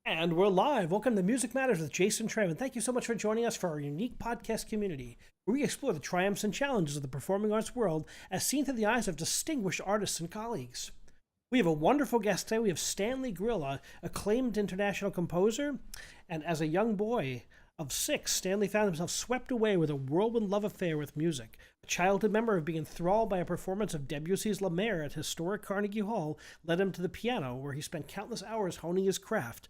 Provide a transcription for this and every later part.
And we're live. Welcome to Music Matters with Jason Tramm, and thank you so much for joining us for our unique podcast community, where we explore the triumphs and challenges of the performing arts world as seen through the eyes of distinguished artists and colleagues. We have a wonderful guest today. We have Stanley Grill, a acclaimed international composer, and as a young boy of 6, Stanley found himself swept away with a whirlwind love affair with music. A childhood memory of being enthralled by a performance of Debussy's La Mer at historic Carnegie Hall led him to the piano, where he spent countless hours honing his craft.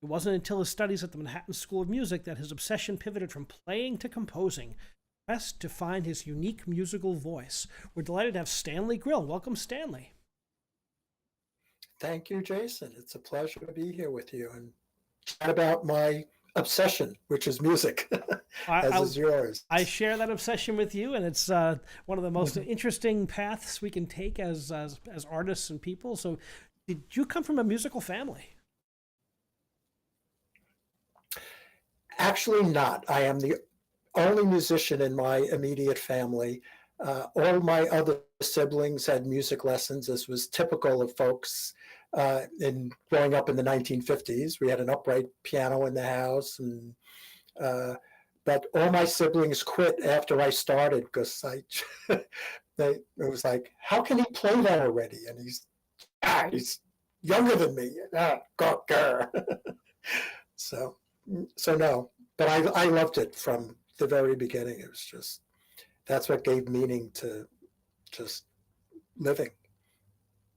It wasn't until his studies at the Manhattan School of Music that his obsession pivoted from playing to composing, quest to find his unique musical voice. We're delighted to have Stanley Grill. Welcome, Stanley. Thank you, Jason. It's a pleasure to be here with you and chat about my obsession, which is music, as is yours. I share that obsession with you, and it's one of the most interesting paths we can take as artists and people. So, did you come from a musical family? Actually, not. I am the only musician in my immediate family. All my other siblings had music lessons, as was typical of folks in growing up in the 1950s. We had an upright piano in the house, and but all my siblings quit after I started because it was like, how can he play that already? And he's younger than me. So. So no, but I loved it from the very beginning. It was just, that's what gave meaning to just living.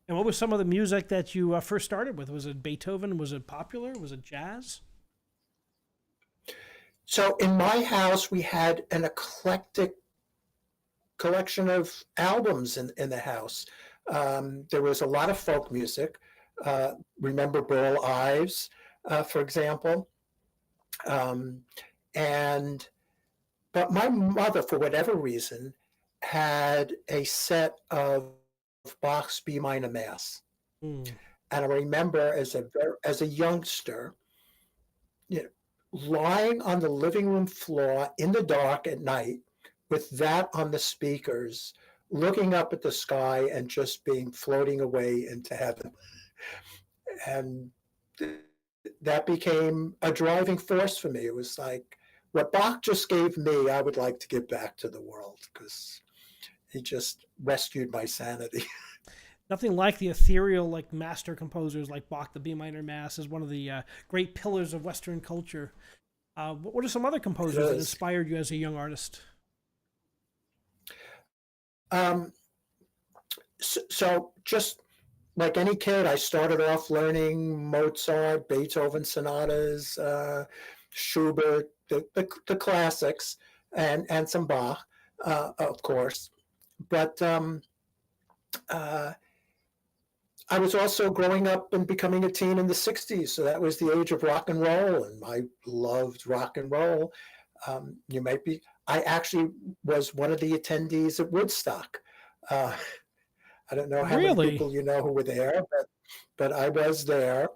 And what was some of the music that you first started with? Was it Beethoven? Was it popular? Was it jazz? So in my house, we had an eclectic collection of albums in the house. There was a lot of folk music. Remember Burl Ives, for example. But my mother, for whatever reason, had a set of Bach's B minor Mass, and I remember as a youngster, you know, lying on the living room floor in the dark at night with that on the speakers, looking up at the sky and just being floating away into heaven, and that became a driving force for me. It was like, what Bach just gave me, I would like to give back to the world, because he just rescued my sanity. Nothing like the ethereal, like master composers like Bach. The B minor Mass is one of the great pillars of Western culture. What are some other composers that inspired you as a young artist? So just like any kid, I started off learning Mozart, Beethoven sonatas, Schubert, the classics, and some Bach, of course. But I was also growing up and becoming a teen in the 60s. So that was the age of rock and roll, and I loved rock and roll. I actually was one of the attendees at Woodstock. I don't know how many people you know who were there, but I was there,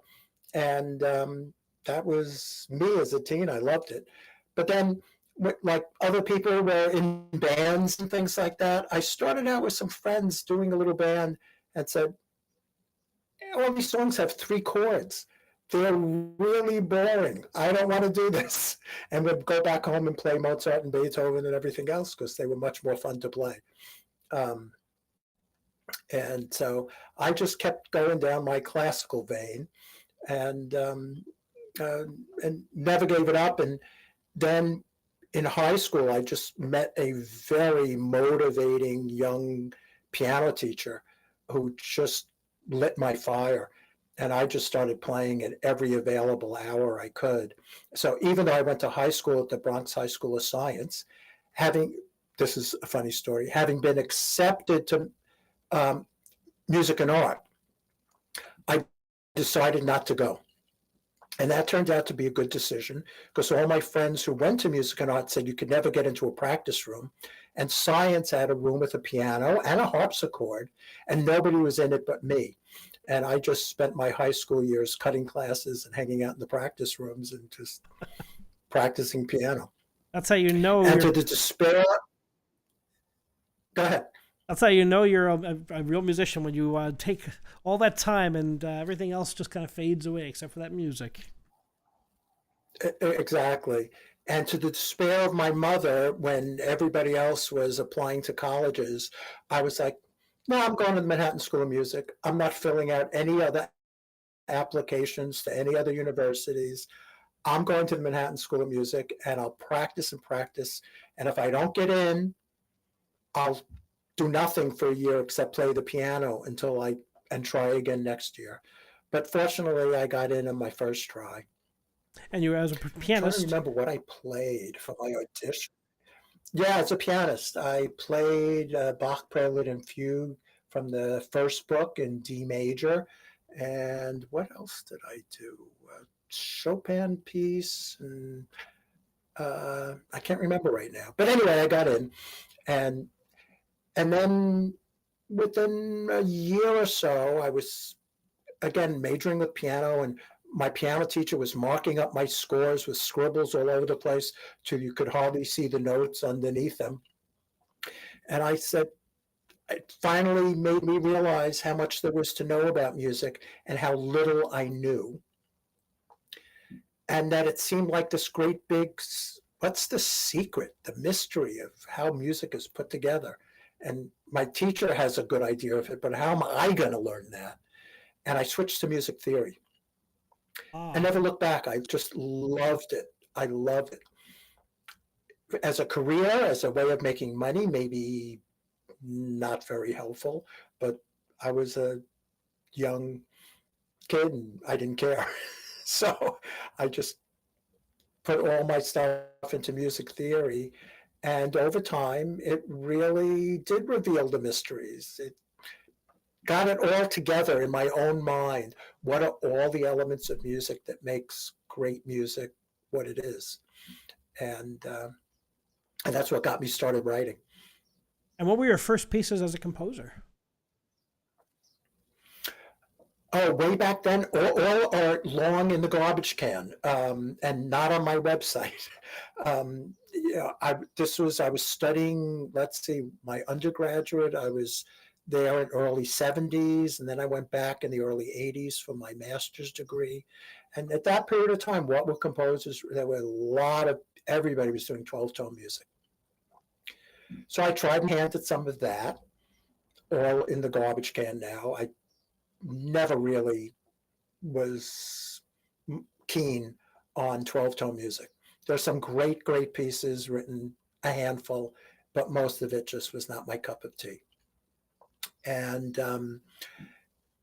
and that was me as a teen. I loved it. But then, like other people were in bands and things like that, I started out with some friends doing a little band and said, all these songs have 3 chords. They're really boring. I don't want to do this. And we'd go back home and play Mozart and Beethoven and everything else because they were much more fun to play. And so I just kept going down my classical vein and never gave it up. And then in high school, I just met a very motivating young piano teacher who just lit my fire. And I just started playing at every available hour I could. So even though I went to high school at the Bronx High School of Science, this is a funny story, having been accepted to music and art, I decided not to go. And that turned out to be a good decision because all my friends who went to music and art said you could never get into a practice room. And science had a room with a piano and a harpsichord, and nobody was in it but me. And I just spent my high school years cutting classes and hanging out in the practice rooms and just practicing piano. That's how you know. And to the despair. Go ahead. That's how you know you're a real musician, when you take all that time and everything else just kind of fades away except for that music. Exactly. And to the despair of my mother, when everybody else was applying to colleges, I was like, no, I'm going to the Manhattan School of Music. I'm not filling out any other applications to any other universities. I'm going to the Manhattan School of Music and I'll practice and practice. And if I don't get in, I'll do nothing for a year except play the piano and try again next year. But fortunately, I got in on my first try. And you were as a I'm trying to pianist. remember what I played for my audition. Yeah, as a pianist, I played Bach Prelude and Fugue from the first book in D major. And what else did I do? Chopin piece, and I can't remember right now. But anyway, I got in, and then within a year or so, I was again majoring with piano, and my piano teacher was marking up my scores with scribbles all over the place till you could hardly see the notes underneath them. And I said, it finally made me realize how much there was to know about music and how little I knew. And that it seemed like this great big, what's the secret, the mystery of how music is put together? And my teacher has a good idea of it, but how am I going to learn that? And I switched to music theory. I Ah. never looked back. I just loved it. I love it. As a career, as a way of making money, maybe not very helpful, but I was a young kid and I didn't care. So I just put all my stuff into music theory. And over time, it really did reveal the mysteries. It got it all together in my own mind. What are all the elements of music that makes great music what it is? And that's what got me started writing. And what were your first pieces as a composer? Oh, way back then, all are long in the garbage can, and not on my website. Yeah, I was studying. Let's see, my undergraduate. I was there in early '70s, and then I went back in the early '80s for my master's degree. And at that period of time, what were composers? There were a lot of everybody was doing 12-tone music. So I tried and hand at some of that, all in the garbage can now. I never really was keen on 12-tone music. There's some great, great pieces written, a handful, but most of it just was not my cup of tea. And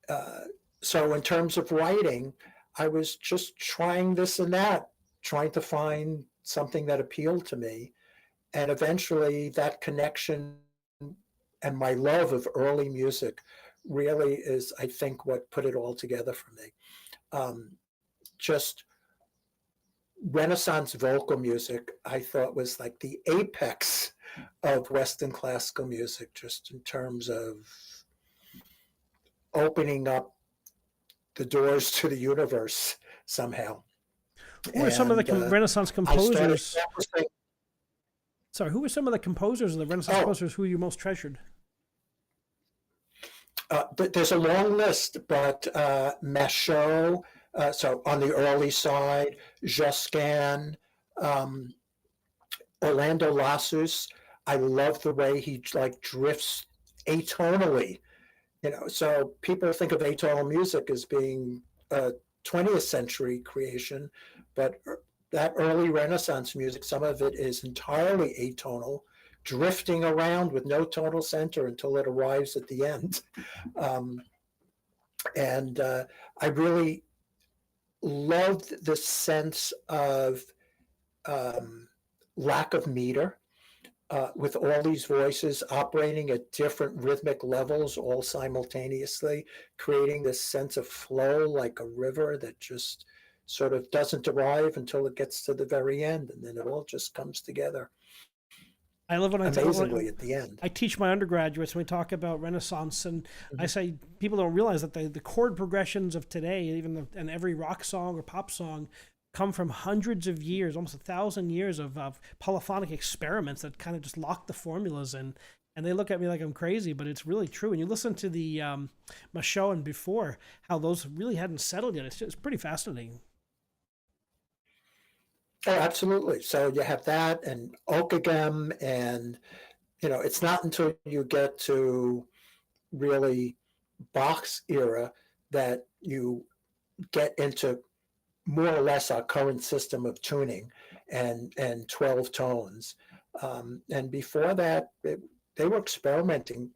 uh, so in terms of writing, I was just trying this and that, trying to find something that appealed to me. And eventually that connection and my love of early music really is, I think, what put it all together for me. Just Renaissance vocal music, I thought was like the apex of Western classical music, just in terms of opening up the doors to the universe somehow. Who were some of the And Renaissance I started composers? Sorry, who were some of the composers of the Renaissance oh, composers who you most treasured? there's a long list, but Machaut, so on the early side, Josquin, um, Orlando Lassus. I love the way he like drifts atonally. So people think of atonal music as being a 20th century creation, but that early Renaissance music, some of it is entirely atonal, drifting around with no tonal center until it arrives at the end. Um, and I really loved the sense of um, lack of meter, with all these voices operating at different rhythmic levels all simultaneously, creating this sense of flow like a river that just sort of doesn't arrive until it gets to the very end, and then it all just comes together I love when amazingly at the end. I teach my undergraduates when we talk about Renaissance, and I Mhm. say people don't realize that the chord progressions of today, and every rock song or pop song, come from hundreds of years, almost 1,000 years of polyphonic experiments that kind of just lock the formulas in. And they look at me like I'm crazy, but it's really true. And you listen to the Machaut and before, how those really hadn't settled yet. It's pretty fascinating. Oh, absolutely. So you have that and Okagem, and it's not until you get to really Bach's era that you get into more or less our current system of tuning and 12 tones. And before that, they were experimenting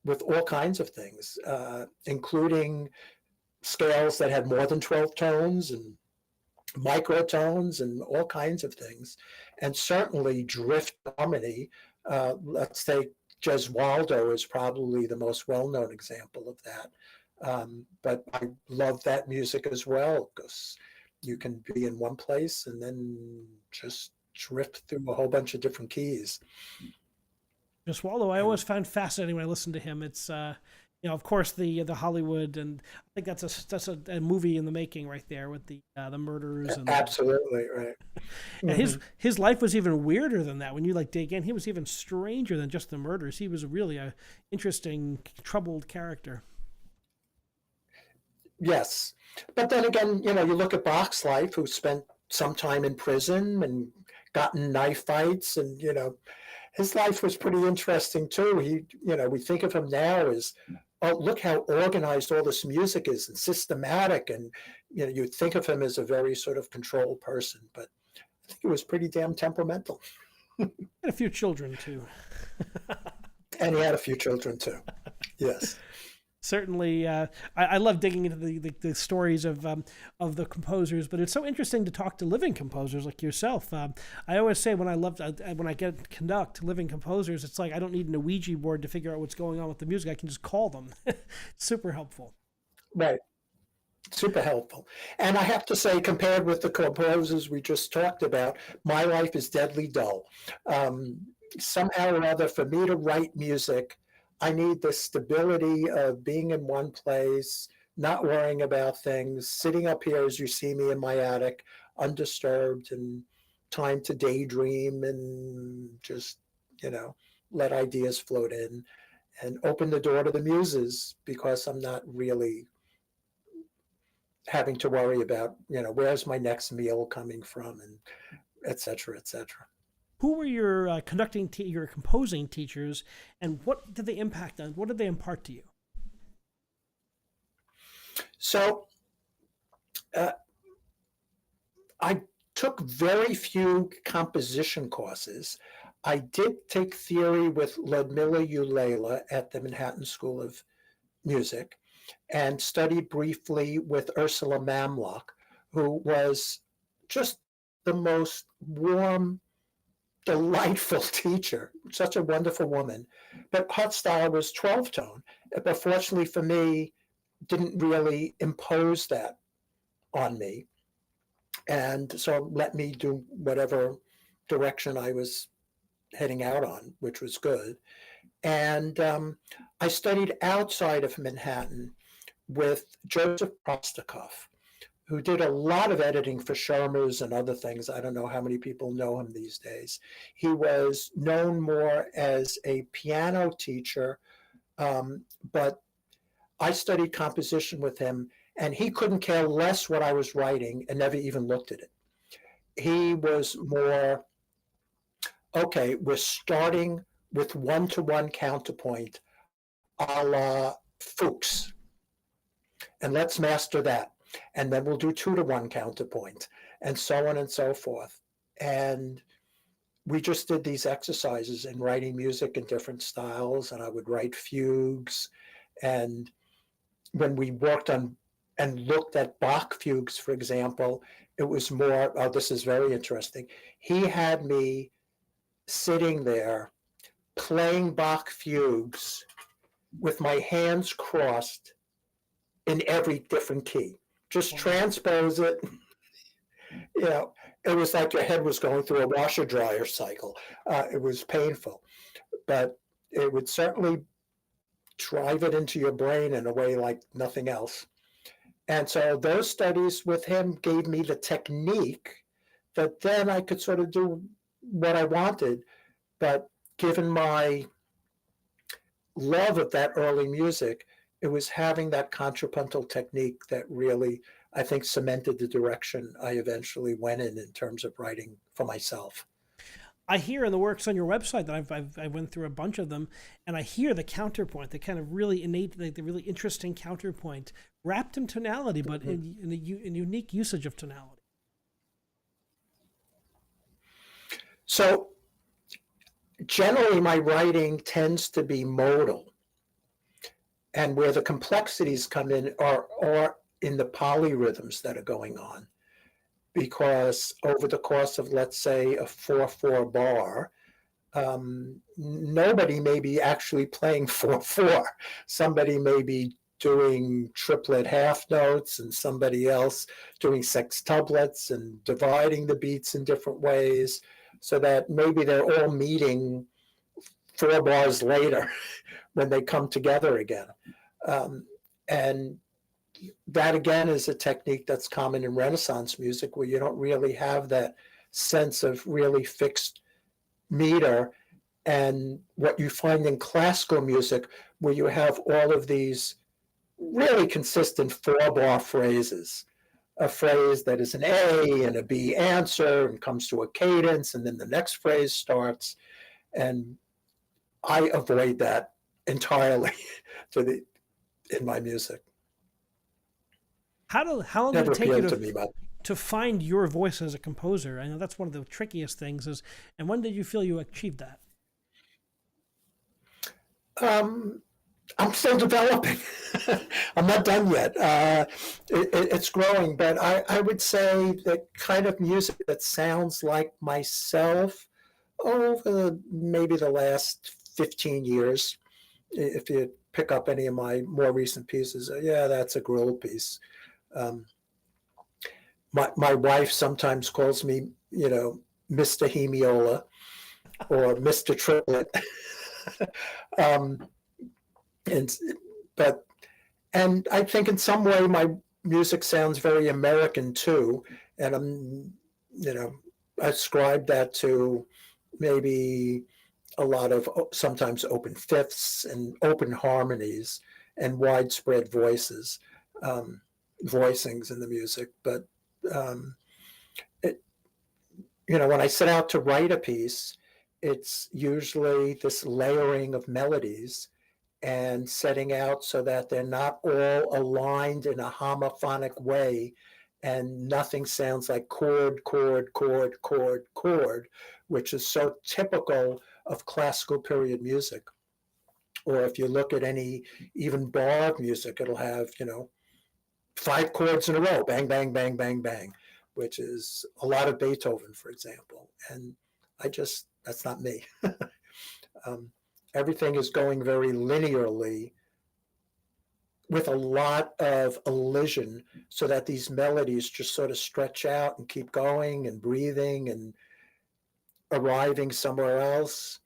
with all kinds of things, including scales that had more than 12 tones and microtones and all kinds of things. And certainly drift harmony. Let's say Gesualdo is probably the most well-known example of that. But I love that music as well, because you can be in one place and then just drift through a whole bunch of different keys. Just Waldo, I And always found fascinating when I listened to him. It's of course the Hollywood, and I think that's a movie in the making right there with the murders and absolutely right. and Hmm. his life was even weirder than that. When you like dig in, he was even stranger than just the murders. He was really a interesting, troubled character. Yes. But then again, you look at Bach's life, who spent some time in prison and got in knife fights, and his life was pretty interesting too. We think of him now as, oh, look how organized all this music is and systematic, and you think of him as a very sort of controlled person, but I think he was pretty damn temperamental, And a few children too. and he had a few children too. Yes. Certainly, I love digging into the stories of the composers, but it's so interesting to talk to living composers like yourself. I always say when I get to conduct living composers, it's like I don't need an Ouija board to figure out what's going on with the music. I can just call them. Super helpful. Right. Super helpful. And I have to say, compared with the composers we just talked about, my life is deadly dull. Um, Somehow or other, for me to write music, I need the stability of being in one place, not worrying about things, sitting up here as you see me in my attic, undisturbed, and time to daydream and just, you know, let ideas float in and open the door to the muses, because I'm not really having to worry about, where's my next meal coming from, and et cetera, et cetera. Who were your your composing teachers, and what did they impact on? What did they impart to you? So uh, I took very few composition courses. I did take theory with Ludmila Ulela at the Manhattan School of Music, and studied briefly with Ursula Mamlock, who was just the most warm, delightful teacher, such a wonderful woman. But her style was 12 tone, but fortunately for me, didn't really impose that on me. And so let me do whatever direction I was heading out on, which was good. And I studied outside of Manhattan with Joseph Prostakov, who did a lot of editing for Shermers and other things. I don't know how many people know him these days. He was known more as a piano teacher, but I studied composition with him, and he couldn't care less what I was writing and never even looked at it. He was more, okay, we're starting with one-to-one counterpoint a la Fuchs, and let's master that. And then we'll do two-to-one counterpoint, and so on and so forth. And we just did these exercises in writing music in different styles, and I would write fugues. And when we worked on and looked at Bach fugues, for example, it was more, oh, this is very interesting. He had me sitting there playing Bach fugues with my hands crossed in every different key. Just transpose it. It was like your head was going through a washer dryer cycle. It was painful, but it would certainly drive it into your brain in a way like nothing else. And so those studies with him gave me the technique that then I could sort of do what I wanted. But given my love of that early music, it was having that contrapuntal technique that really I think cemented the direction I eventually went in terms of writing for myself. I hear in the works on your website that I went through a bunch of them, and I hear the counterpoint, the kind of really innate, like the really interesting counterpoint, wrapped in tonality, but in unique usage of tonality. So generally, my writing tends to be modal, and where the complexities come in are in the polyrhythms that are going on. Because over the course of, let's say, a 4/4 bar, nobody may be actually playing 4/4. Somebody may be doing triplet half notes, and somebody else doing sextuplets and dividing the beats in different ways, so that maybe they're all meeting 4 bars later when they come together again. And that again is a technique that's common in Renaissance music, where you don't really have that sense of really fixed meter. And what you find in classical music, where you have all of these really consistent 4-bar phrases, a phrase that is an A and a B answer and comes to a cadence, and then the next phrase starts. And I avoid that entirely in my music. How long did Never it take you appealed to me much. to find your voice as a composer? I know that's one of the trickiest things. And when did you feel you achieved that? I'm still developing. I'm not done yet. It's growing, but I would say that kind of music that sounds like myself over maybe the last 15 years. If you pick up any of my more recent pieces, yeah, that's a Grill piece. My wife sometimes calls me, Mr. Hemiola or Mr. Triplet. And I think in some way my music sounds very American too, and I ascribe that to maybe a lot of sometimes open fifths and open harmonies and widespread voicings in the music. But when I set out to write a piece, it's usually this layering of melodies and setting out so that they're not all aligned in a homophonic way, and nothing sounds like chord, chord, chord, chord, chord, which is so typical of classical period music. Or if you look at any even bar music, it'll have, 5 chords in a row, bang, bang, bang, bang, bang, which is a lot of Beethoven, for example. And that's not me. Everything is going very linearly with a lot of elision, so that these melodies just sort of stretch out and keep going and breathing and arriving somewhere else.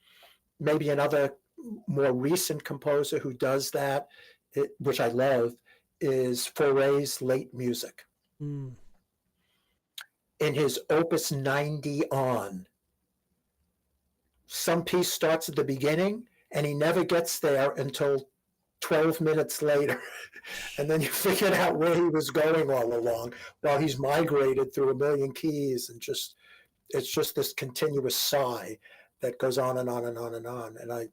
Maybe another more recent composer who does that, which I love, is Fauré's late music. In his Opus 90 on, some piece starts at the beginning and he never gets there until 12 minutes later. And then you figured out where he was going all along while he's migrated through a million keys, and it's just this continuous sigh that goes on and on and on and on. And that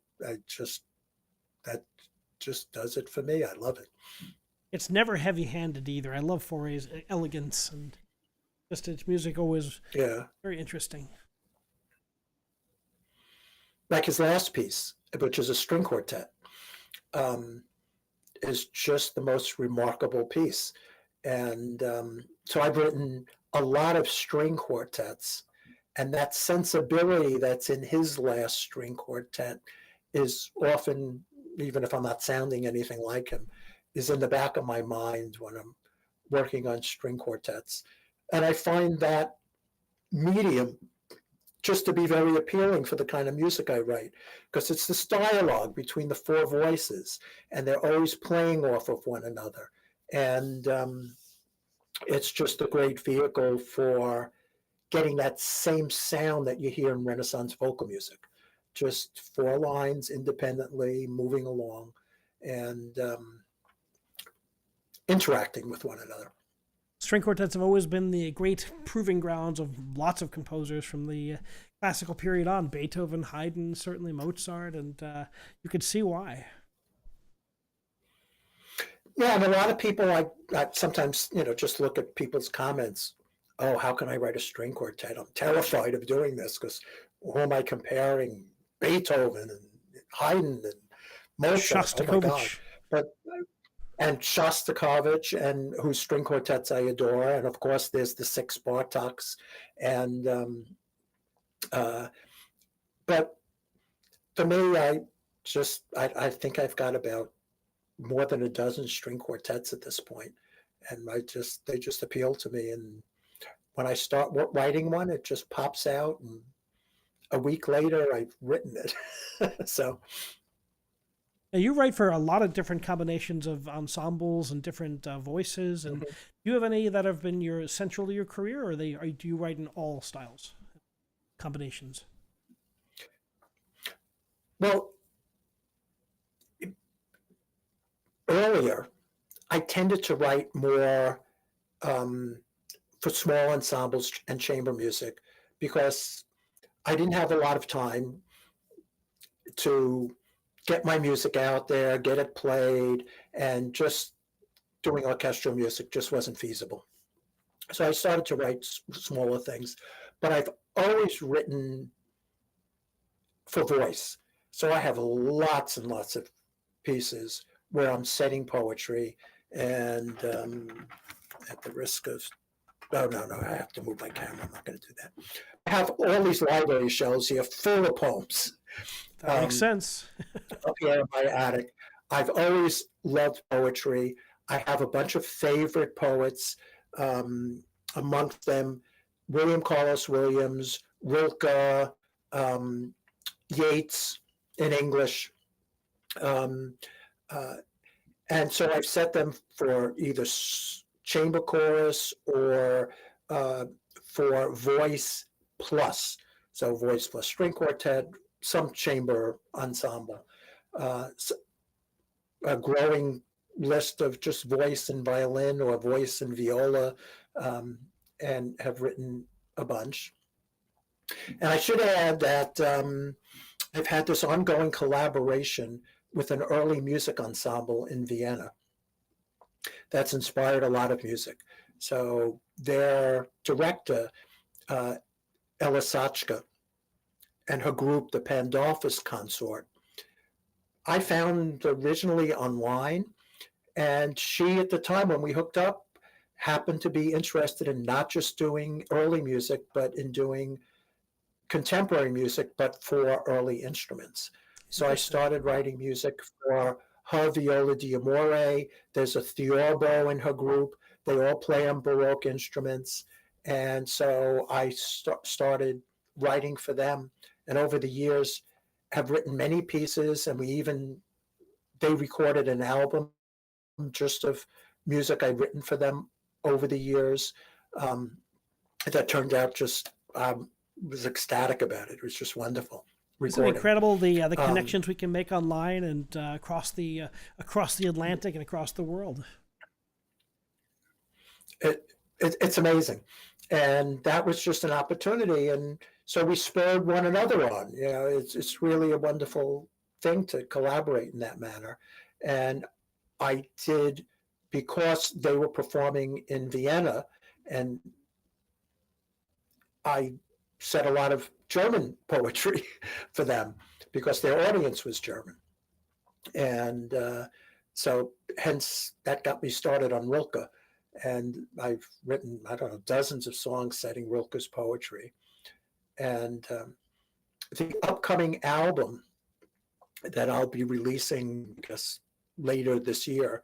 just does it for me. I love it. It's never heavy-handed either. I love Fauré's elegance, and just its music always very interesting. Like his last piece, which is a string quartet, is just the most remarkable piece. And so I've written a lot of string quartets, and that sensibility that's in his last string quartet is often, even if I'm not sounding anything like him, is in the back of my mind when I'm working on string quartets. And I find that medium just to be very appealing for the kind of music I write, because it's this dialogue between the 4 voices, and they're always playing off of one another. And it's just a great vehicle for getting that same sound that you hear in Renaissance vocal music. Just 4 lines independently moving along and interacting with one another. String quartets have always been the great proving grounds of lots of composers from the classical period on. Beethoven, Haydn, certainly Mozart, and you could see why. Yeah, and a lot of people, I sometimes, just look at people's comments. Oh, how can I write a string quartet? I'm terrified of doing this because who am I comparing? Beethoven and Haydn and Mozart. Oh my God! Shostakovich. But and Shostakovich, and whose string quartets I adore, and of course there's the six Bartoks, and but for me, I think I've got about more than a dozen string quartets at this point, and they just appeal to me. And when I start writing one, it just pops out, and a week later, I've written it. So. Now, you write for a lot of different combinations of ensembles and different voices. And do you have any that have been your central to your career, or do you write in all styles, combinations? Well, earlier, I tended to write more for small ensembles and chamber music because I didn't have a lot of time to get my music out there, get it played, and just doing orchestral music just wasn't feasible. So I started to write smaller things, but I've always written for voice. So I have lots and lots of pieces where I'm setting poetry, and at the risk of, no, I have to move my camera. I'm not going to do that. I have all these library shelves here full of poems. That makes sense. Up here in my attic. I've always loved poetry. I have a bunch of favorite poets, amongst them William Carlos Williams, Rilke, Yeats in English. And so I've set them for either chamber chorus or for voice plus. So voice plus string quartet, some chamber ensemble. A growing list of just voice and violin or voice and viola, and have written a bunch. And I should add that I've had this ongoing collaboration with an early music ensemble in Vienna that's inspired a lot of music. So their director, Ella Sachka, and her group, the Pandolfus Consort, I found originally online, and she, at the time when we hooked up, happened to be interested in not just doing early music, but in doing contemporary music, but for early instruments. So I started writing music for her viola d'amore. There's a theorbo in her group. They all play on Baroque instruments. And so I started writing for them. And over the years, have written many pieces, and they recorded an album just of music I'd written for them over the years. That turned out just, was ecstatic about it. It was just wonderful. Isn't it incredible the connections we can make online and across the Atlantic and across the world? It's amazing, and that was just an opportunity, and so we spurred one another on. It's really a wonderful thing to collaborate in that manner, and I did, because they were performing in Vienna, and I said a lot of German poetry for them because their audience was German. And so hence that got me started on Rilke. And I've written, I don't know, dozens of songs setting Rilke's poetry. And the upcoming album that I'll be releasing, I guess, later this year,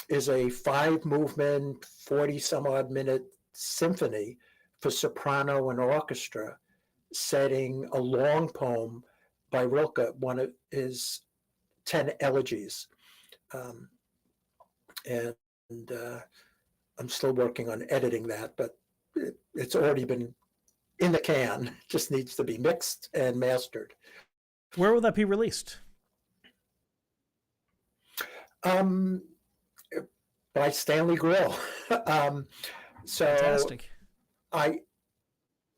is a 5-movement, 40-some-odd minute symphony for soprano and orchestra, setting a long poem by Rilke, one of his 10 elegies. And I'm still working on editing that, but it's already been in the can. It just needs to be mixed and mastered. Where will that be released? by Stanley Grill. um, so Fantastic. I,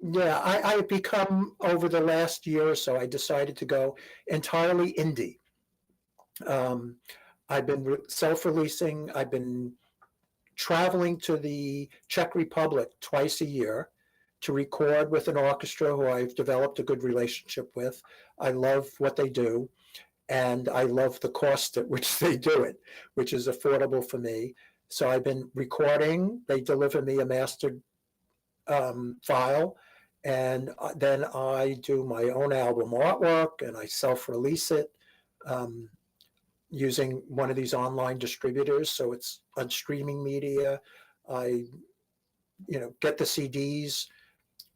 yeah, I become over the last year or so, I decided to go entirely indie. Um, I've been self-releasing. I've been traveling to the Czech Republic twice a year to record with an orchestra who I've developed a good relationship with. I love what they do, and I love the cost at which they do it, which is affordable for me. So I've been recording. They deliver me a mastered file, and then I do my own album artwork and I self-release it. Um, Using one of these online distributors, so it's on streaming media. I, get the CDs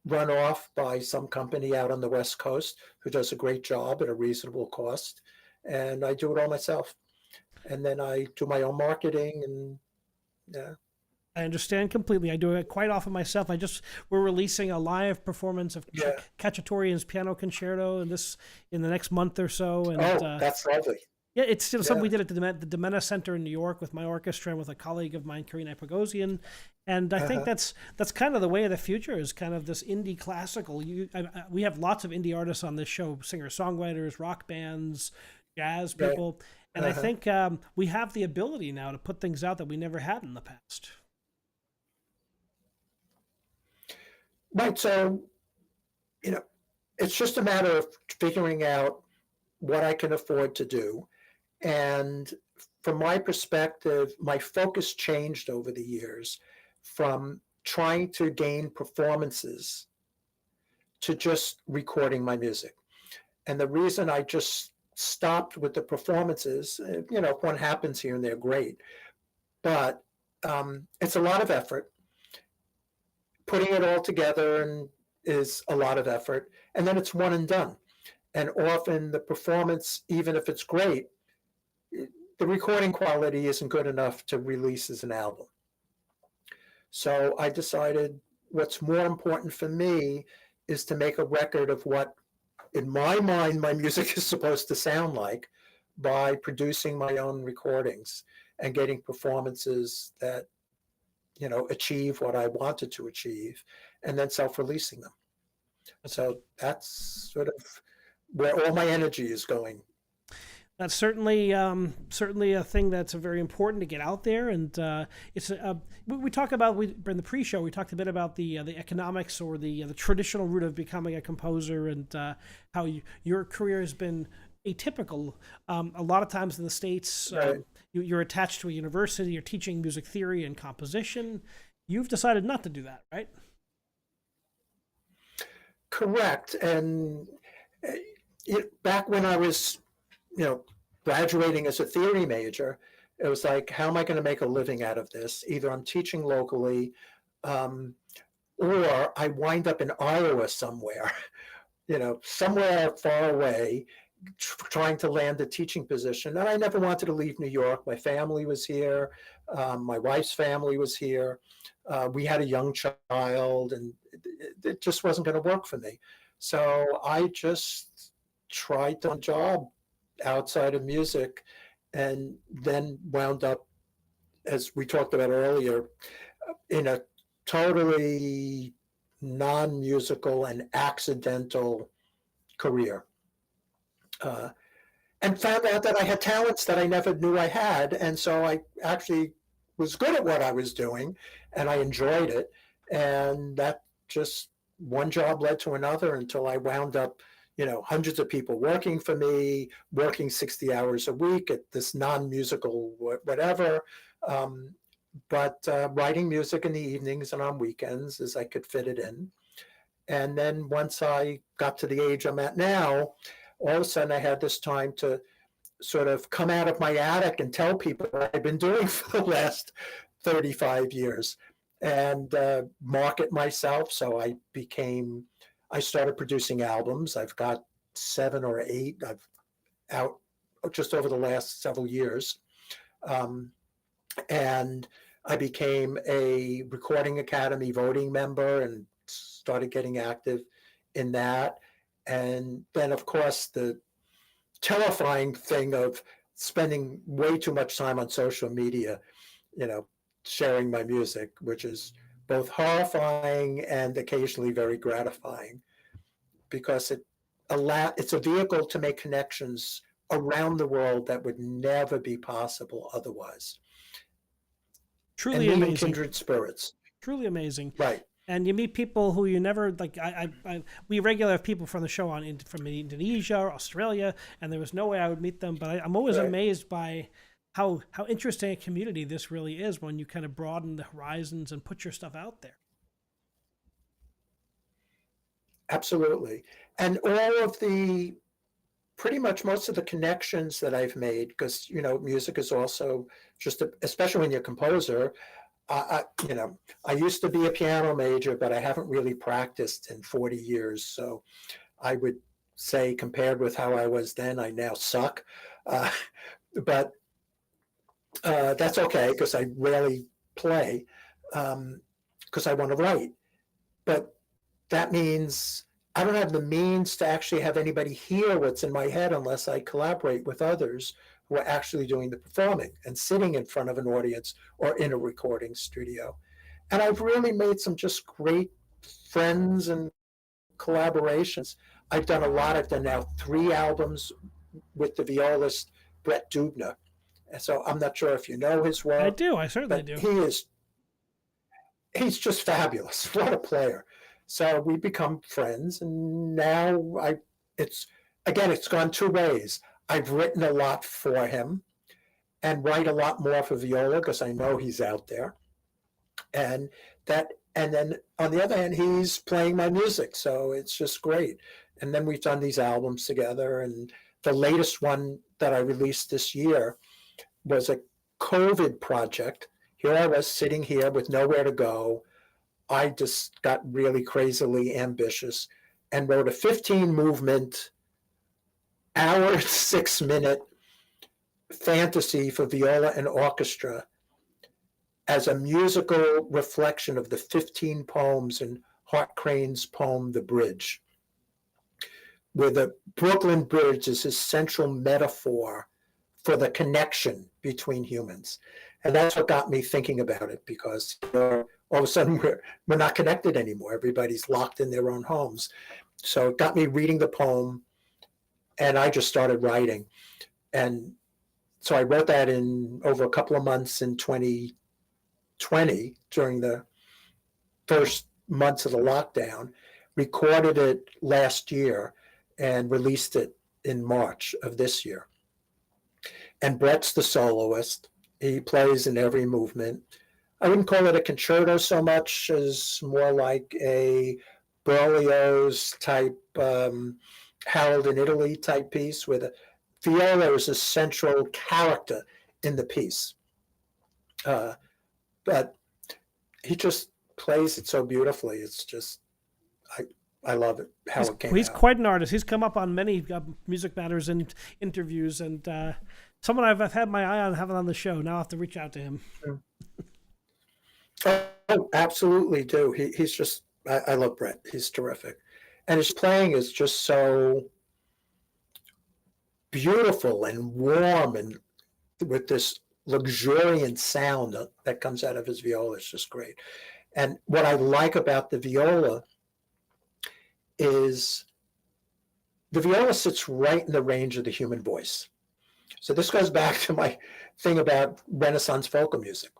run off by some company out on the West Coast who does a great job at a reasonable cost, and I do it all myself. And then I do my own marketing, and yeah. I understand completely. I do it quite often myself. We're releasing a live performance of Yeah. Cacciatorian's piano concerto in the next month or so. And Oh, that's lovely. yeah, it's still something Yeah. we did at the Domena Center in New York with my orchestra and with a colleague of mine, Karina Pagosian. And I think Uh-huh. that's kind of the way of the future, is kind of this indie classical. We have lots of indie artists on this show, singer-songwriters, rock bands, jazz Right. people. And I Uh-huh. think we have the ability now to put things out that we never had in the past. Right. So, you know, it's just a matter of figuring out what I can afford to do. And from my perspective, my focus changed over the years from trying to gain performances to just recording my music. And the reason I just stopped with the performances, if one happens here and there, great. But it's a lot of effort. Putting it all together is a lot of effort. And then it's one and done. And often the performance, even if it's great, the recording quality isn't good enough to release as an album. So I decided what's more important for me is to make a record of what, in my mind, my music is supposed to sound like by producing my own recordings and getting performances that, achieve what I wanted to achieve, and then self-releasing them. So that's sort of where all my energy is going. That's certainly a thing that's very important to get out there, and we talk about in the pre-show we talked a bit about the economics or the traditional route of becoming a composer, and how your career has been atypical. A lot of times in the States, Right. You're attached to a university, you're teaching music theory and composition. You've decided not to do that, right? Correct. And back when I was, graduating as a theory major, it was like, how am I going to make a living out of this? Either I'm teaching locally, or I wind up in Iowa somewhere, somewhere far away, trying to land a teaching position. And I never wanted to leave New York. My family was here. My wife's family was here. We had a young child, and it just wasn't going to work for me. So I just tried to find a job outside of music, and then wound up, as we talked about earlier, in a totally non-musical and accidental career. And found out that I had talents that I never knew I had. And so I actually was good at what I was doing, and I enjoyed it. And that just, one job led to another until I wound up, hundreds of people working for me, working 60 hours a week at this non-musical whatever. But writing music in the evenings and on weekends as I could fit it in. And then once I got to the age I'm at now, all of a sudden I had this time to sort of come out of my attic and tell people what I've been doing for the last 35 years and market myself. So I started producing albums. I've got 7 or 8 I've out just over the last several years. And I became a Recording Academy voting member and started getting active in that. And then, of course, the terrifying thing of spending way too much time on social media, sharing my music, which is both horrifying and occasionally very gratifying, because it's a vehicle to make connections around the world that would never be possible otherwise. And Truly meeting amazing. kindred spirits. Truly amazing. Right. And you meet people who you never like. We regularly have people from the show from Indonesia or Australia, and there was no way I would meet them. But I'm always amazed by how interesting a community this really is when you kind of broaden the horizons and put your stuff out there. Absolutely. And pretty much most of the connections that I've made, because, music is also especially when you're a composer, I used to be a piano major, but I haven't really practiced in 40 years. So I would say, compared with how I was then, I now suck. But that's okay, because I rarely play, because I want to write. But that means I don't have the means to actually have anybody hear what's in my head unless I collaborate with others who are actually doing the performing and sitting in front of an audience or in a recording studio. And I've really made some just great friends and collaborations. I've done a lot. I've done now 3 albums with the violist Brett Dubner. And so I'm not sure if you know his work. I do. I certainly do. He's just fabulous. What a player. So we become friends, and now it's gone 2 ways. I've written a lot for him and write a lot more for viola, because I know he's out there. And then on the other hand, he's playing my music. So it's just great. And then we've done these albums together. And the latest one that I released this year was a COVID project. Here I was sitting here with nowhere to go. I just got really crazily ambitious and wrote a 15-movement, hour and 6-minute fantasy for viola and orchestra as a musical reflection of the 15 poems in Hart Crane's poem, The Bridge, where the Brooklyn Bridge is his central metaphor for the connection between humans. And that's what got me thinking about it, because all of a sudden we're not connected anymore. Everybody's locked in their own homes. So it got me reading the poem, and I just started writing. And so I wrote that in over a couple of months in 2020, during the first months of the lockdown, recorded it last year, and released it in March of this year. And Brett's the soloist. He plays in every movement. I wouldn't call it a concerto so much as more like a Berlioz type, Harold in Italy type piece, where the viola is a central character in the piece. But he just plays it so beautifully. It's just, I love it, how it came out. He's quite an artist. He's come up on many Music Matters and interviews, and someone I've had my eye on having on the show. Now I have to reach out to him. Oh, absolutely do. He's just, I love Brett. He's terrific. And his playing is just so beautiful and warm, and with this luxuriant sound that comes out of his viola. It's just great. And what I like about the viola is the viola sits right in the range of the human voice. So this goes back to my thing about Renaissance folk music.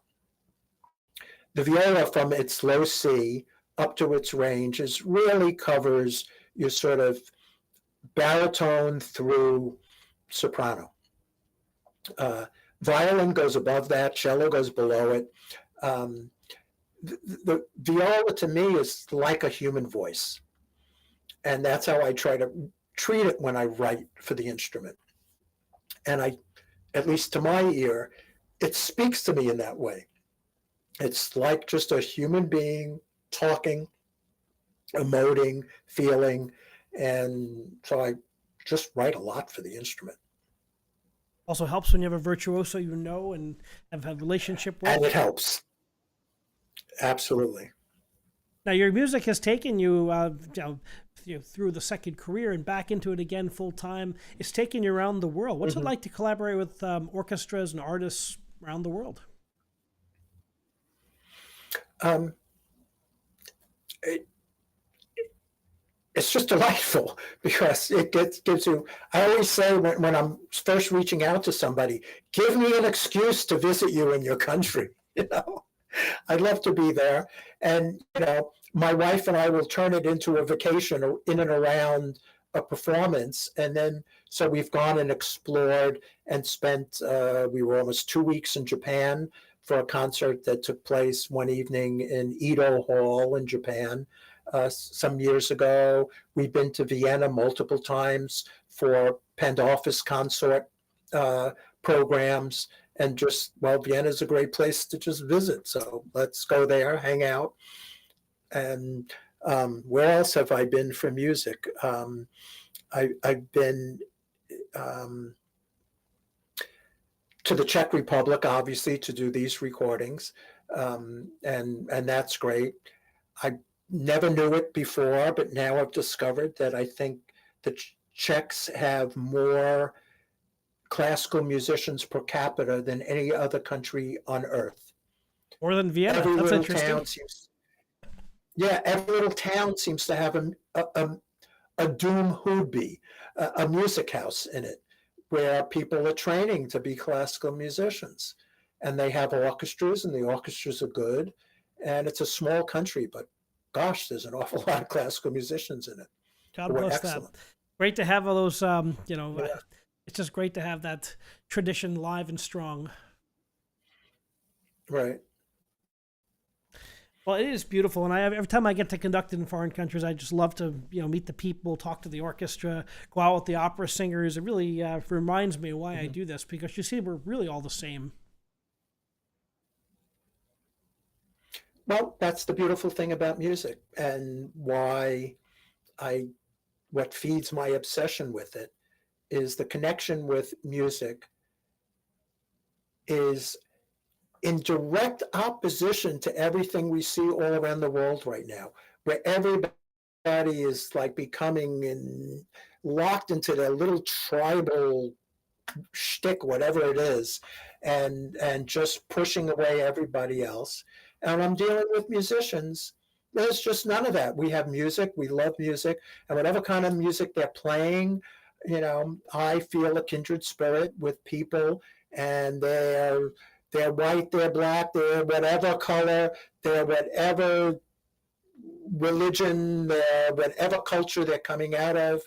The viola, from its low C up to its range, really covers your sort of baritone through soprano. Violin goes above that, cello goes below it. The viola to me is like a human voice. And that's how I try to treat it when I write for the instrument. And at least to my ear, it speaks to me in that way. It's like just a human being talking, emoting, feeling. And so I just write a lot for the instrument. Also helps when you have a virtuoso you know and have a relationship with. And it helps. Absolutely. Now, your music has taken you, through the second career and back into it again full time. It's taken you around the world. What's it like to collaborate with orchestras and artists around the world? Um, it, it's just delightful because gives you. I always say when I'm first reaching out to somebody, give me an excuse to visit you in your country. I'd love to be there, and my wife and I will turn it into a vacation in and around a performance, and then so we've gone and explored and spent. We were almost 2 weeks in Japan for a concert that took place one evening in Edo Hall in Japan. Some years ago, we've been to Vienna multiple times for Pandolfus consort programs, and just, well, Vienna is a great place to just visit. So let's go there, hang out. And where else have I been for music? I've been to the Czech Republic, obviously, to do these recordings, and that's great. I never knew it before, but now I've discovered that I think the Czechs have more classical musicians per capita than any other country on earth. More than Vienna. Every That's little interesting. town seems, yeah, every little town seems to have a Doom Hoodby, a music house in it, where people are training to be classical musicians, and they have orchestras, and the orchestras are good, and it's a small country, but gosh, there's an awful lot of classical musicians in it. God bless Excellent. that. Great to have all those, Yeah. it's just great to have that tradition live and strong. Right. Well, it is beautiful, and every time I get to conduct in foreign countries, I just love to meet the people, talk to the orchestra, go out with the opera singers. It really reminds me why I do this, because you see, we're really all the same. Well, that's the beautiful thing about music, and why what feeds my obsession with it is the connection with music is in direct opposition to everything we see all around the world right now, where everybody is like becoming locked into their little tribal shtick, whatever it is, and just pushing away everybody else. And I'm dealing with musicians. There's just none of that. We have music. We love music, and whatever kind of music they're playing, I feel a kindred spirit with people, and they're white, they're black, they're whatever color, they're whatever religion, they're whatever culture they're coming out of.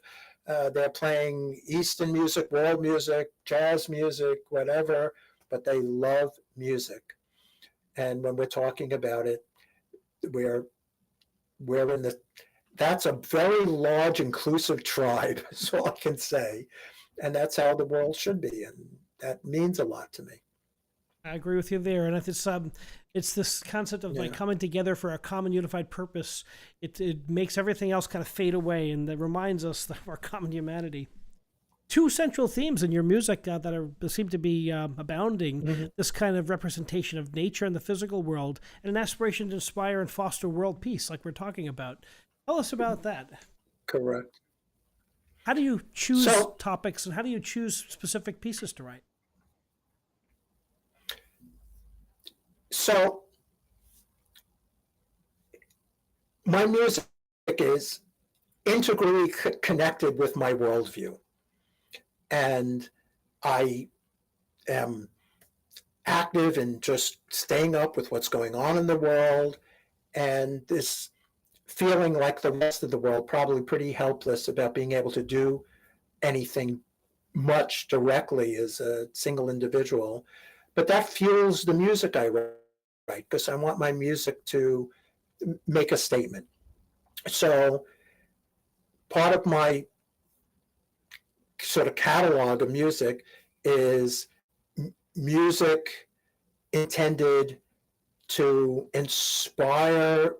They're playing Eastern music, world music, jazz music, whatever, but they love music. And when we're talking about it, we're in that's a very large, inclusive tribe, is all I can say. And that's how the world should be. And that means a lot to me. I agree with you there, and it's this concept of like coming together for a common unified purpose. It makes everything else kind of fade away, and that reminds us of our common humanity. Two central themes in your music that seem to be abounding: this kind of representation of nature and the physical world, and an aspiration to inspire and foster world peace, like we're talking about. Tell us about that. Correct. How do you choose topics, and how do you choose specific pieces to write? So my music is integrally connected with my worldview. And I am active in just staying up with what's going on in the world, and this feeling like the rest of the world, probably pretty helpless about being able to do anything much directly as a single individual. But that fuels the music I write, because I want my music to make a statement. So part of my sort of catalog of music is music intended to inspire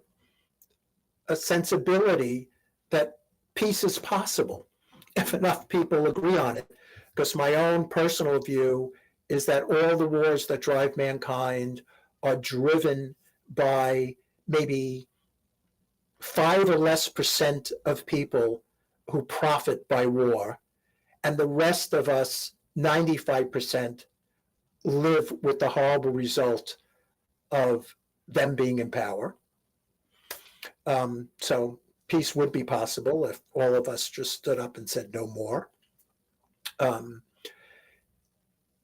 a sensibility that peace is possible if enough people agree on it. Because my own personal view is that all the wars that drive mankind are driven by maybe 5 or less % of people who profit by war, and the rest of us, 95%, live with the horrible result of them being in power. So peace would be possible if all of us just stood up and said no more. Then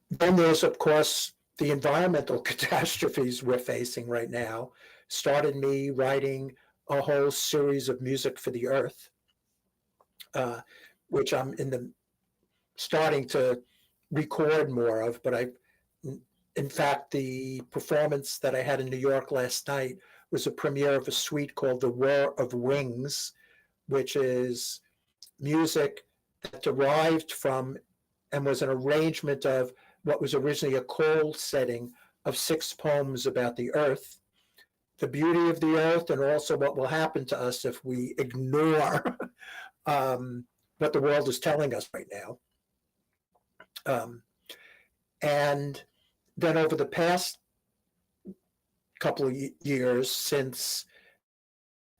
there's, of course, the environmental catastrophes we're facing right now. Started me writing a whole series of music for the earth, which I'm starting to record more of. But in fact, the performance that I had in New York last night was a premiere of a suite called The War of Wings, which is music that derived from and was an arrangement of what was originally a choral setting of 6 poems about the earth, the beauty of the earth, and also what will happen to us if we ignore what the world is telling us right now. And then over the past couple of years, since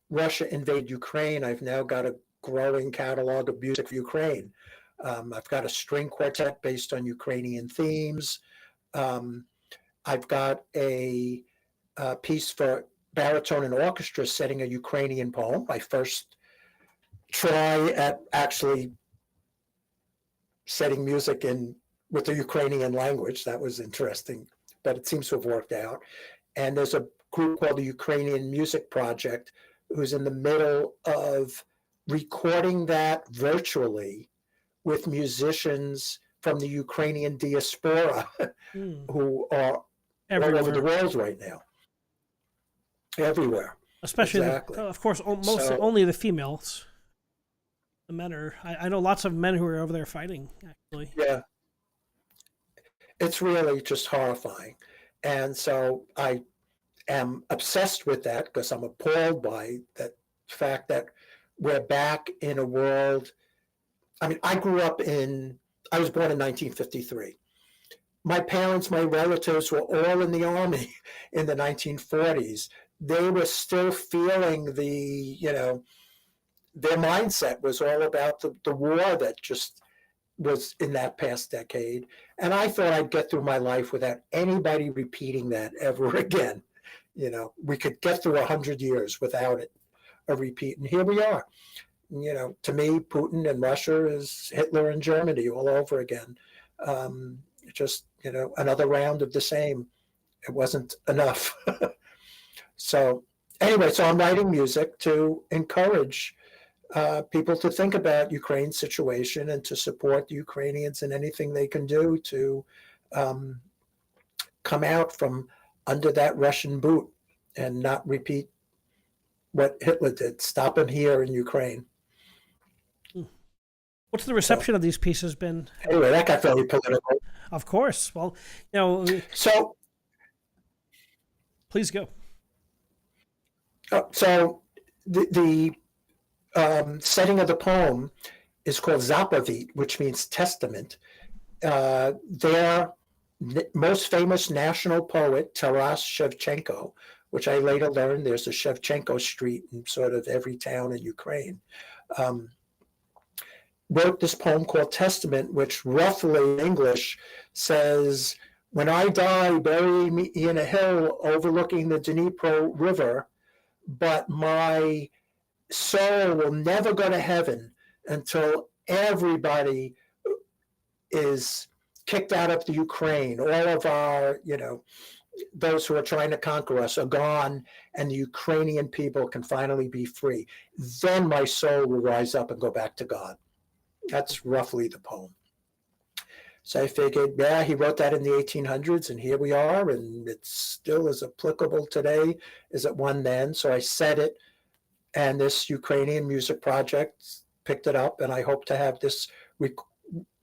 Russia invaded Ukraine, I've now got a growing catalog of music for Ukraine. I've got a string quartet based on Ukrainian themes. I've got a piece for baritone and orchestra setting a Ukrainian poem. My first try at actually setting music with the Ukrainian language. That was interesting, but it seems to have worked out. And there's a group called the Ukrainian Music Project who's in the middle of recording that virtually with musicians from the Ukrainian diaspora who are everywhere. All over the world right now. Everywhere. Especially, exactly. Of course, only the females. The men are, I know lots of men who are over there fighting, actually. Yeah. It's really just horrifying. And so I am obsessed with that because I'm appalled by that fact that we're back in a world. I mean, I was born in 1953. My parents, my relatives were all in the army in the 1940s. They were still feeling their mindset was all about the war that just was in that past decade. And I thought I'd get through my life without anybody repeating that ever again. We could get through 100 years without it, a repeat. And here we are. To me, Putin and Russia is Hitler and Germany all over again. Just, another round of the same. It wasn't enough. So anyway, I'm writing music to encourage people to think about Ukraine's situation and to support the Ukrainians in anything they can do to come out from under that Russian boot and not repeat what Hitler did. Stop him here in Ukraine. What's the reception of these pieces been? Anyway, that got very political. Of course. Well, So, please go. So the setting of the poem is called Zapovit, which means testament. Their most famous national poet, Taras Shevchenko, which I later learned there's a Shevchenko street in sort of every town in Ukraine, wrote this poem called Testament, which roughly in English says, "When I die, bury me in a hill overlooking the Dnipro River, but my soul will never go to heaven until everybody is kicked out of the Ukraine. All of our, those who are trying to conquer us are gone, and the Ukrainian people can finally be free. Then my soul will rise up and go back to God." That's roughly the poem. So I figured, yeah, he wrote that in the 1800s, and here we are, and it's still as applicable today as it was then. So I said it, and this Ukrainian music project picked it up, and I hope to have this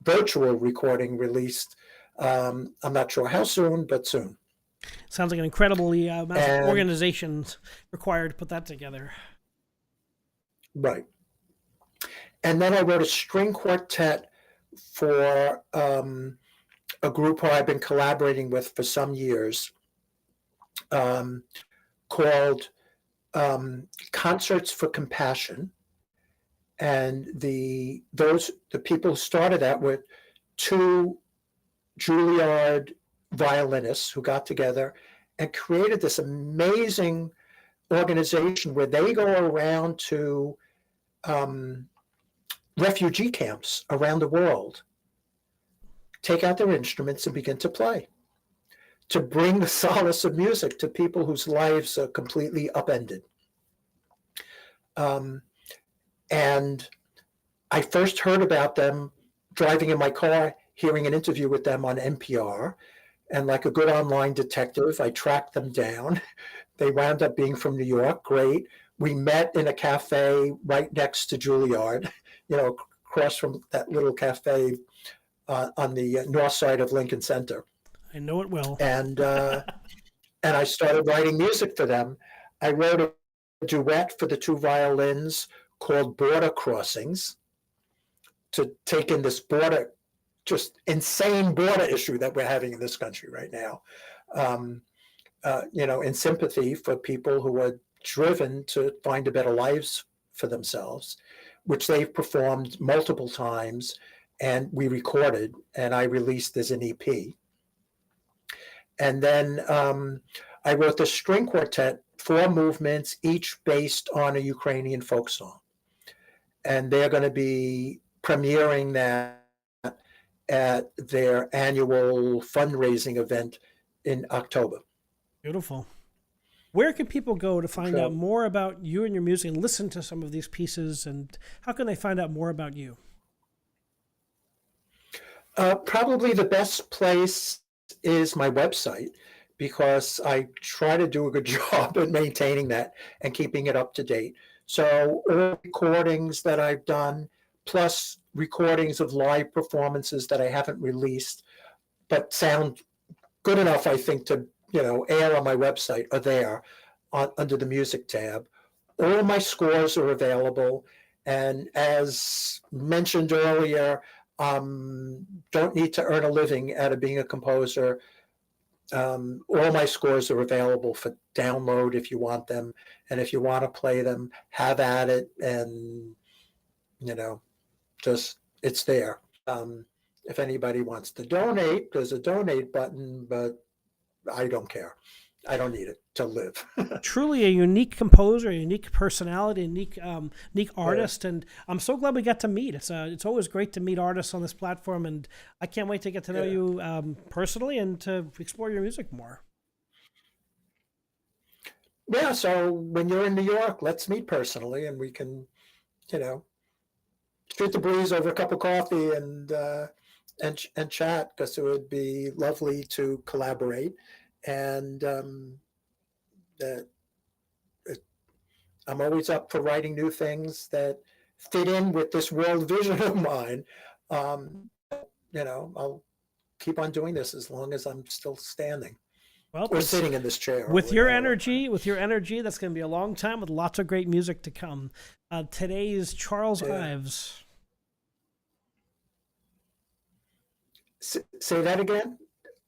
virtual recording released. I'm not sure how soon, but soon. Sounds like an incredibly amount of organizations required to put that together. Right. And then I wrote a string quartet for a group who I've been collaborating with for some years, called Concerts for Compassion. And the people who started that were 2 Juilliard violinists who got together and created this amazing organization where they go around to refugee camps around the world, take out their instruments and begin to play, to bring the solace of music to people whose lives are completely upended. And I first heard about them driving in my car, hearing an interview with them on NPR. And like a good online detective, I tracked them down. They wound up being from New York. Great. We met in a cafe right next to Juilliard, across from that little cafe on the north side of Lincoln Center. I know it well. And I started writing music for them. I wrote a duet for the two violins called Border Crossings, to take in this just insane border issue that we're having in this country right now. In sympathy for people who are driven to find a better lives for themselves, which they've performed multiple times, and we recorded, and I released as an EP. And then I wrote the string quartet, 4 movements, each based on a Ukrainian folk song. And they're going to be premiering that at their annual fundraising event in October. Beautiful. Where can people go to find out more about you and your music and listen to some of these pieces? And how can they find out more about you? Probably the best place is my website, because I try to do a good job at maintaining that and keeping it up to date. So all recordings that I've done, plus recordings of live performances that I haven't released, but sound good enough, I think, to air on my website, are there under the music tab. All my scores are available, and as mentioned earlier, don't need to earn a living out of being a composer. All my scores are available for download if you want them, and if you want to play them, have at it, and just it's there. If anybody wants to donate, there's a donate button, but I don't care. I don't need it to live. Truly a unique composer, a unique personality, a unique artist, yeah. And I'm so glad we got to meet. It's always great to meet artists on this platform, and I can't wait to get to know you personally and to explore your music more. Yeah, so when you're in New York, let's meet personally, and we can, shoot the breeze over a cup of coffee and chat, because it would be lovely to collaborate. And I'm always up for writing new things that fit in with this world vision of mine. I'll keep on doing this as long as I'm still standing. Well, or sitting in this chair. With your energy, that's going to be a long time with lots of great music to come. Today's Charles Ives. Say that again?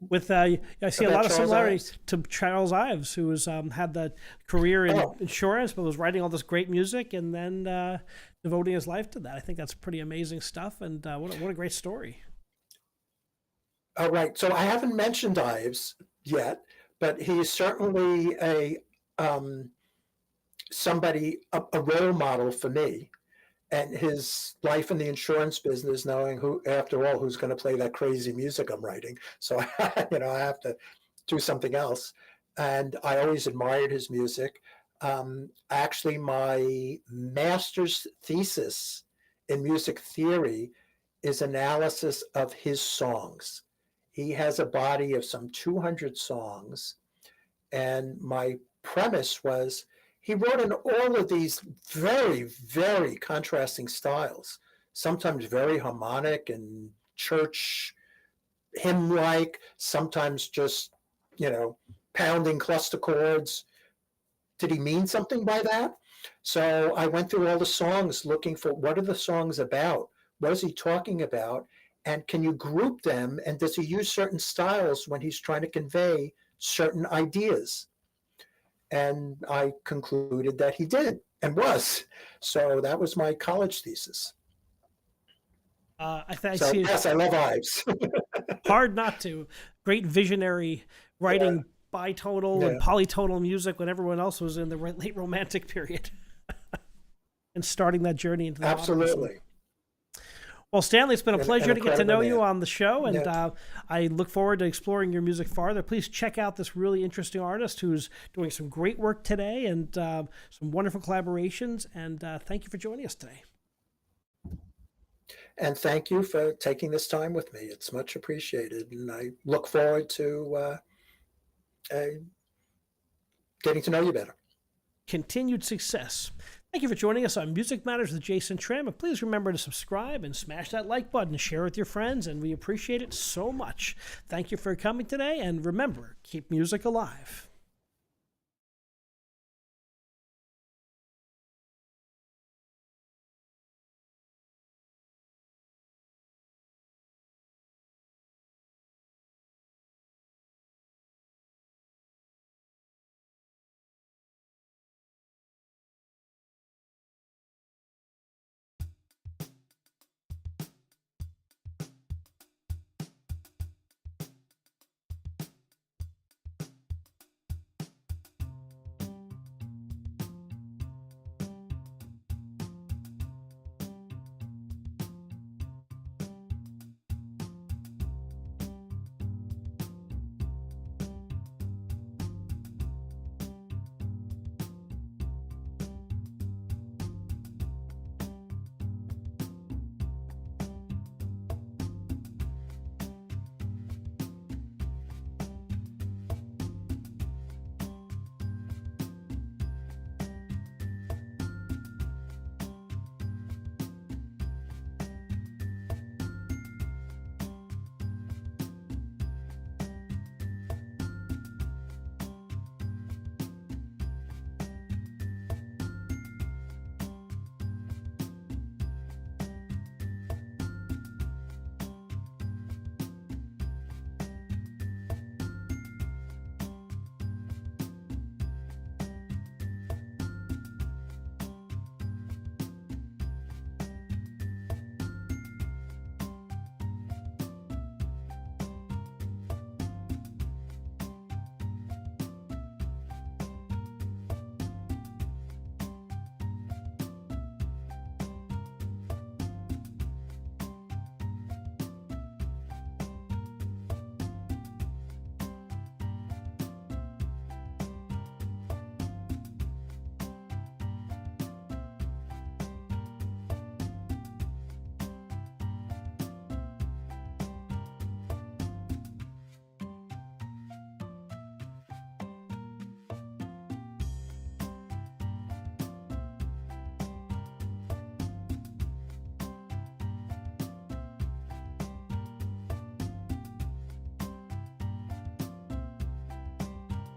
With I see a lot of similarities to Charles Ives, who was had the career in insurance, but was writing all this great music and then devoting his life to that. I think that's pretty amazing stuff, and what a great story. All right, so I haven't mentioned Ives yet, but he's certainly a role model for me. And his life in the insurance business, knowing after all, who's going to play that crazy music I'm writing. So, I have to do something else. And I always admired his music. Actually, my master's thesis in music theory is analysis of his songs. He has a body of some 200 songs. And my premise was, he wrote in all of these very, very contrasting styles, sometimes very harmonic and church hymn-like, sometimes just, pounding cluster chords. Did he mean something by that? So I went through all the songs looking for, what are the songs about? What is he talking about? And can you group them? And does he use certain styles when he's trying to convey certain ideas? And I concluded that he did and was. So that was my college thesis. Yes, I love Ives. Hard not to. Great visionary writing bitonal and polytonal music when everyone else was in the late romantic period. And starting that journey into the Absolutely. Well, Stanley, it's been a pleasure to get to know you man. on the show, and I look forward to exploring your music farther. Please check out this really interesting artist who's doing some great work today and some wonderful collaborations, and thank you for joining us today. And thank you for taking this time with me. It's much appreciated, and I look forward to getting to know you better. Continued success. Thank you for joining us on Music Matters with Jason Tramm. And please remember to subscribe and smash that like button and share with your friends. And we appreciate it so much. Thank you for coming today. And remember, keep music alive.